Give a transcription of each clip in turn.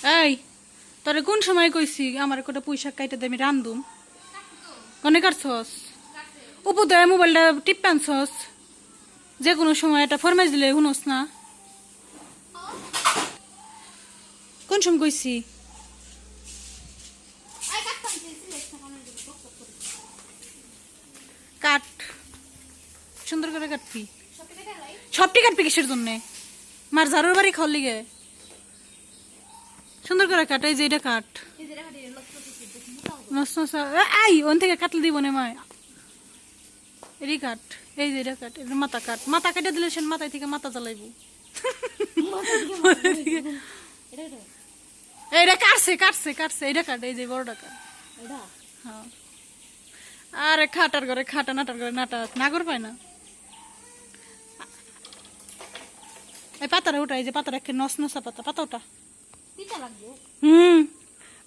এই তোরে কোন সময় কইছি আমার কটা পয়সা কাইটা দে আমি রান্ধুম কনে কাটছস উপদয় মোবাইলটা টিপ আনছস যে কোনো সময় একটা ফরমাইশ দিলে শুনস না কোন সময় কইছি কাট সুন্দর করে কাটবি সবটি কাটবি কিসের জন্য মার ঝাড়ুর বাড়ি খাওয়ার লিগে সুন্দর করে কাট এই যে এটা কাট এই ওন থেকে কাটলে দিব না মায় এরই কাট এই যে এটা কাট এটা মাথা কাট মাথা কেটে দিলে সে মাথায় থেকে মাথা জ্বালাইব এইটা কাটছে কাটছে কাটছে এটা কাট এই যে বড়টা কাট হ্যাঁ আরে খাটার ঘরে খাটা নাটার ঘরে নাটা নাগর পায় না এই পাতাটা ওটা এই যে পাতাটা একটা নস নসা পাতা পাতা ওটা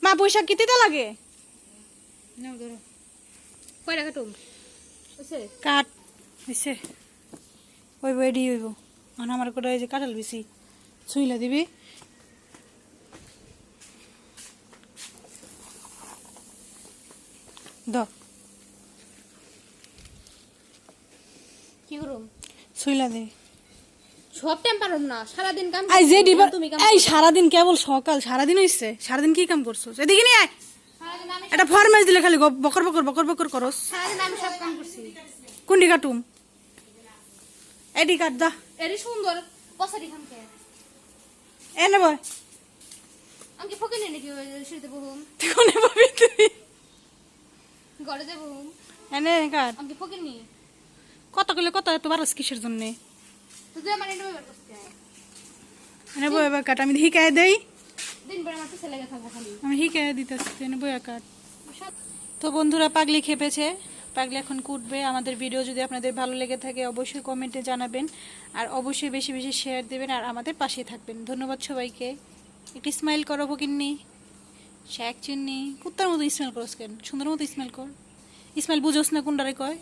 মা পয়সা কি তিতা লাগে কাট হইছে হইব এডি হইব মানে আমার কোটা এই যে কাটাল বেশি ছুইলা দিবি দ কি করুম ছুইলা দে সব টাইম পারুম না সারাদিন কাম এই যে দিবা তুমি কাম এই সারাদিন কেবল সকাল সারাদিন হইছে সারাদিন কি কাম করছস এদিকে নিয়ে আয় সারাদিন আমি এটা ফরমাইশ দিলে খালি বকর বকর বকর বকর করস সারাদিন আমি সব কাম করছি কোনটি কাটুম এডি কাট দা এরি সুন্দর পছারি খামকে এনে বয় আমি ফকে নেই নাকি সিঁড়িতে বহুম কোনে পাবি তুই ঘরে যে বহুম এনে কাট আমি ফকে নি কত কইলে কত এত বারস কিসের জন্য তুই আমার এনে বের করতে এনে বয় এবার কাট আমি হিকায় দেই দিন পরে আমার পিছে লেগে থাকবো খালি আমি হিকায় দিতেছি এনে বয় কাট তো বন্ধুরা পাগলি খেপেছে পাগলি এখন কুটবে আমাদের ভিডিও যদি আপনাদের ভালো লেগে থাকে অবশ্যই কমেন্টে জানাবেন আর অবশ্যই বেশি বেশি শেয়ার দেবেন আর আমাদের পাশে থাকবেন ধন্যবাদ সবাইকে একটি স্মাইল করো কিন্নি শ্যাক চিন্নি কুত্তার মতো স্মেল করস কেন সুন্দর মতো স্মেল কর স্মেল বুঝোস না কোনটারে কয়